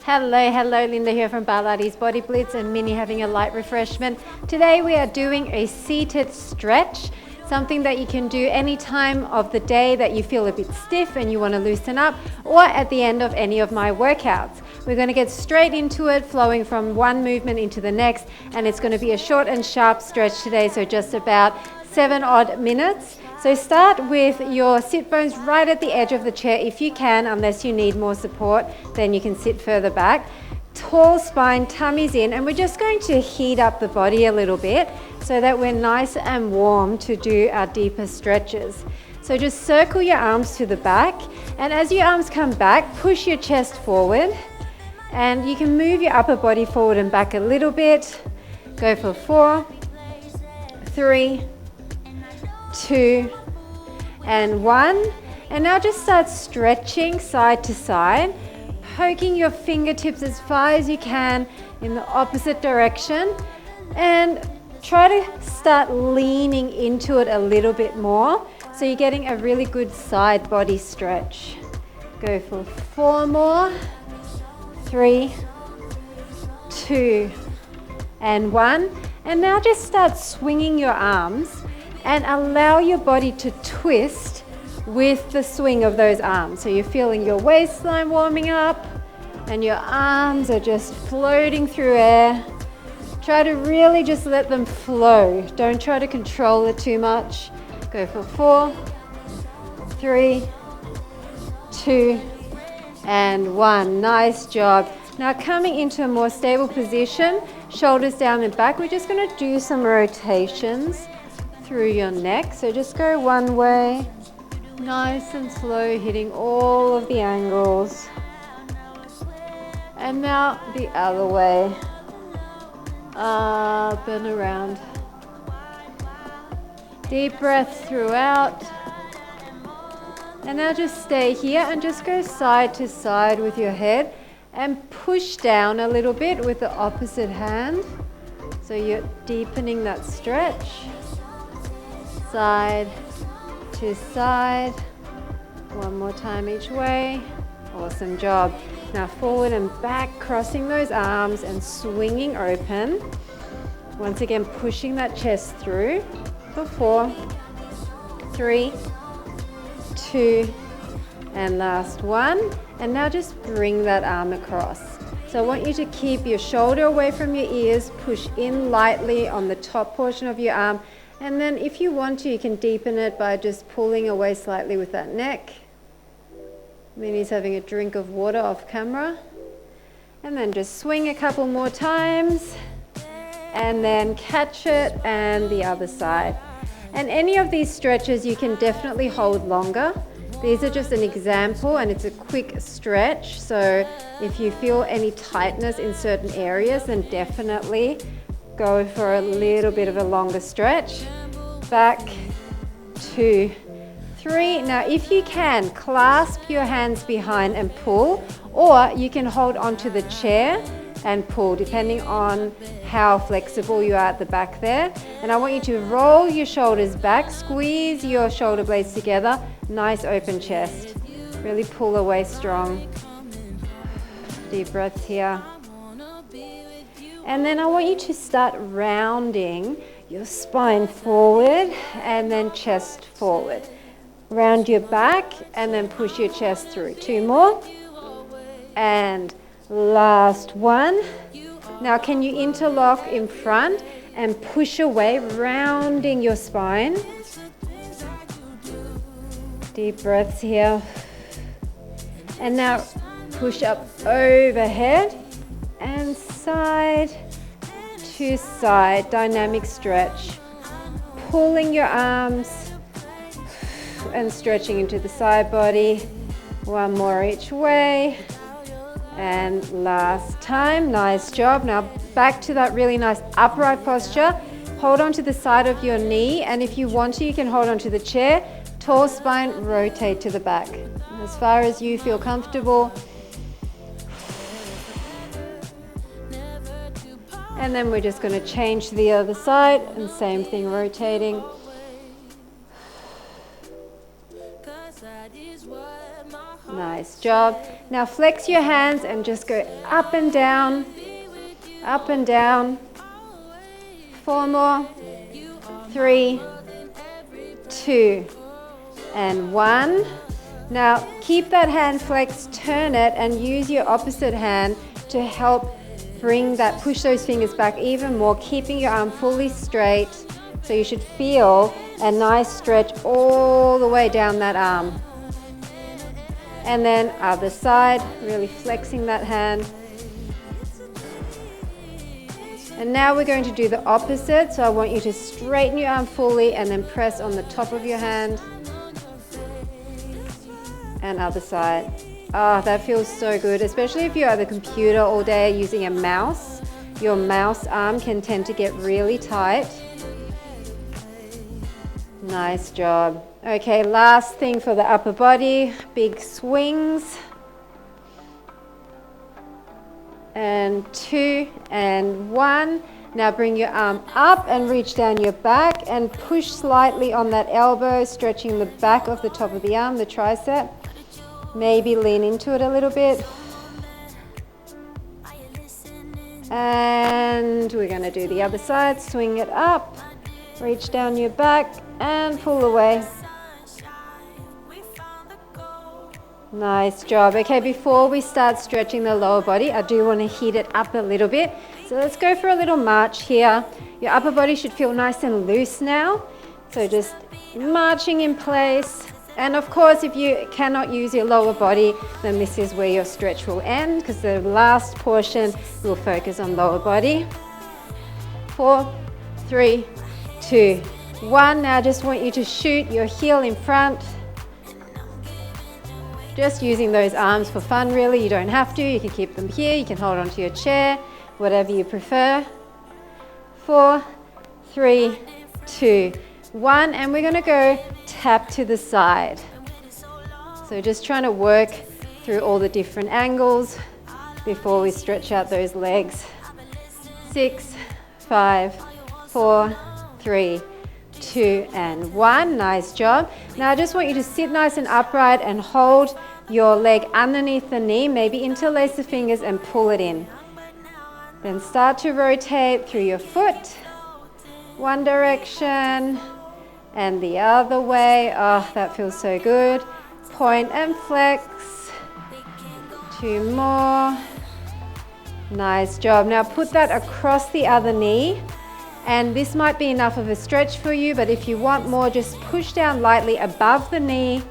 Hello, Linda here from Barlates Body Blitz and Minnie having a light refreshment. Today we are doing a seated stretch, something that you can do any time of the day that you feel a bit stiff and you want to loosen up, or at the end of any of my workouts. We're going to get straight into it, flowing from one movement into the next, and it's going to be a short and sharp stretch today, so just about 7 odd minutes. So start with your sit bones right at the edge of the chair if you can, unless you need more support, then you can sit further back. Tall spine, tummy's in, and we're just going to heat up the body a little bit so that we're nice and warm to do our deeper stretches. So just circle your arms to the back, and as your arms come back, push your chest forward, and you can move your upper body forward and back a little bit. Go for 4, 3, 2, and 1. And now just start stretching side to side, poking your fingertips as far as you can in the opposite direction, and try to start leaning into it a little bit more so you're getting a really good side body stretch. Go for 4 more, 3, 2, and 1. And now just start swinging your arms and allow your body to twist with the swing of those arms. So you're feeling your waistline warming up and your arms are just floating through air. Try to really just let them flow. Don't try to control it too much. Go for 4, 3, 2, and 1. Nice job. Now coming into a more stable position, shoulders down and back, we're just going to do some rotations through your neck. So just go one way, nice and slow, hitting all of the angles. And now the other way, up and around. Deep breath throughout. And now just stay here and just go side to side with your head and push down a little bit with the opposite hand. So you're deepening that stretch. Side to side. One more time each way. Awesome job. Now forward and back, crossing those arms and swinging open. Once again, pushing that chest through. For 4, 3, 2, and last 1. And now just bring that arm across. So I want you to keep your shoulder away from your ears, push in lightly on the top portion of your arm, and then if you want to, you can deepen it by just pulling away slightly with that neck. Minnie's having a drink of water off camera. And then just swing a couple more times, and then catch it, and the other side. And any of these stretches you can definitely hold longer. These are just an example, and it's a quick stretch. So if you feel any tightness in certain areas, then definitely go for a little bit of a longer stretch. Back, 2, 3. Now if you can, clasp your hands behind and pull, or you can hold onto the chair and pull, depending on how flexible you are at the back there. And I want you to roll your shoulders back, squeeze your shoulder blades together, nice open chest. Really pull away strong. Deep breaths here. And then I want you to start rounding your spine forward and then chest forward. Round your back and then push your chest through. 2 more. And last 1. Now can you interlock in front and push away, rounding your spine. Deep breaths here. And now push up overhead and side to side, dynamic stretch. Pulling your arms and stretching into the side body. 1 more each way. And last time, nice job. Now back to that really nice upright posture. Hold on to the side of your knee, and if you want to, you can hold on to the chair. Tall spine, rotate to the back. As far as you feel comfortable. And then we're just going to change to the other side, and same thing, rotating. Nice job. Now flex your hands and just go up and down, up and down. 4 more, 3, 2, and 1. Now keep that hand flexed, turn it, and use your opposite hand to help push those fingers back even more, keeping your arm fully straight. So you should feel a nice stretch all the way down that arm. And then other side, really flexing that hand. And now we're going to do the opposite. So I want you to straighten your arm fully and then press on the top of your hand. And other side. Oh, that feels so good, especially if you're at the computer all day using a mouse. Your mouse arm can tend to get really tight. Nice job. Okay, last thing for the upper body, big swings. And 2 and 1. Now bring your arm up and reach down your back and push slightly on that elbow, stretching the back of the top of the arm, the tricep. Maybe lean into it a little bit. And we're going to do the other side, swing it up, reach down your back and pull away. Nice job. Okay, before we start stretching the lower body, I do want to heat it up a little bit. So let's go for a little march here. Your upper body should feel nice and loose now. So just marching in place. And of course, if you cannot use your lower body, then this is where your stretch will end, because the last portion will focus on lower body. 4, 3, 2, 1. Now I just want you to shoot your heel in front. Just using those arms for fun, really. You don't have to. You can keep them here. You can hold onto your chair, whatever you prefer. 4, 3, 2, 1. And we're going to go tap to the side. So just trying to work through all the different angles before we stretch out those legs. 6, 5, 4, 3, 2, and 1. Nice job. Now I just want you to sit nice and upright and hold your leg underneath the knee. Maybe interlace the fingers and pull it in. Then start to rotate through your foot. One direction and the other way. Oh, that feels so good. Point and flex. 2 more. Nice job. Now put that across the other knee. And this might be enough of a stretch for you, but if you want more, just push down lightly above the knee.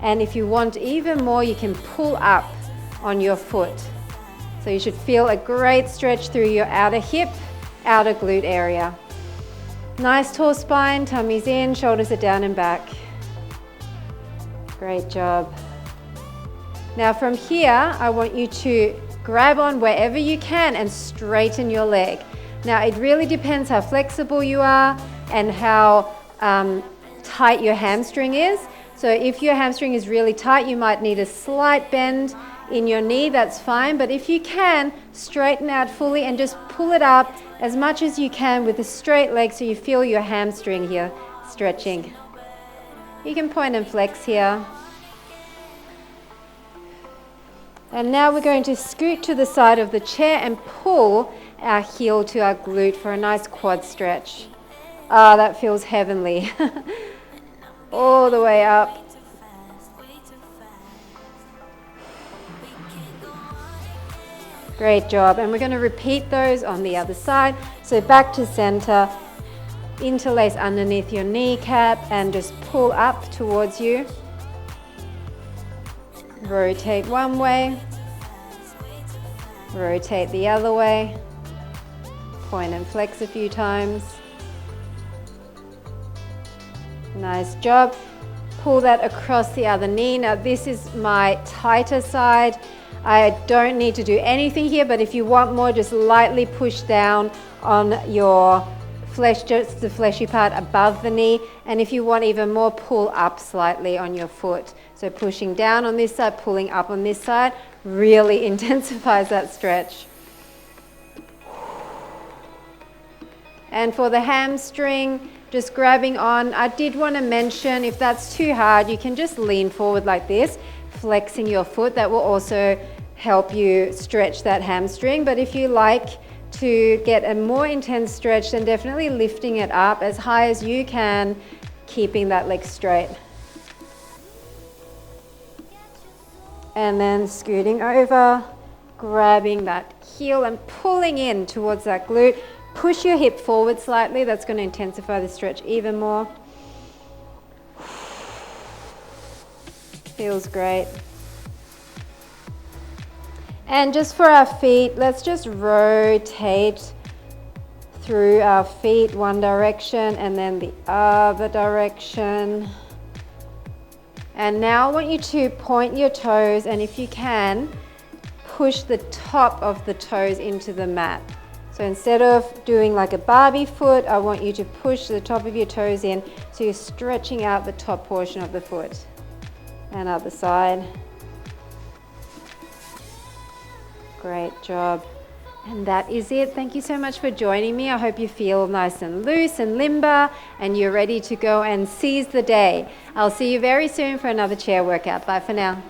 And if you want even more, you can pull up on your foot. So you should feel a great stretch through your outer hip, outer glute area. Nice tall spine, tummy's in, shoulders are down and back. Great job. Now from here, I want you to grab on wherever you can and straighten your leg. Now it really depends how flexible you are and how tight your hamstring is. So if your hamstring is really tight, you might need a slight bend in your knee, that's fine. But if you can, straighten out fully and just pull it up as much as you can with a straight leg so you feel your hamstring here stretching. You can point and flex here. And now we're going to scoot to the side of the chair and pull our heel to our glute for a nice quad stretch. Ah, that feels heavenly. All the way up. Great job. And we're going to repeat those on the other side. So back to center, interlace underneath your kneecap and just pull up towards you. Rotate one way, rotate the other way, point and flex a few times. Nice job. Pull that across the other knee. Now this is my tighter side. I don't need to do anything here, but if you want more, just lightly push down on your flesh, just the fleshy part above the knee. And if you want even more, pull up slightly on your foot. So pushing down on this side, pulling up on this side, really intensifies that stretch. And for the hamstring, just grabbing on. I did want to mention, if that's too hard, you can just lean forward like this, flexing your foot. That will also help you stretch that hamstring. But if you like to get a more intense stretch, then definitely lifting it up as high as you can, keeping that leg straight. And then scooting over, grabbing that heel and pulling in towards that glute. Push your hip forward slightly. That's going to intensify the stretch even more. Feels great. And just for our feet, let's just rotate through our feet one direction and then the other direction. And now I want you to point your toes, and if you can, push the top of the toes into the mat. So instead of doing like a Barbie foot, I want you to push the top of your toes in, so you're stretching out the top portion of the foot. And other side. Great job. And that is it. Thank you so much for joining me. I hope you feel nice and loose and limber and you're ready to go and seize the day. I'll see you very soon for another chair workout. Bye for now.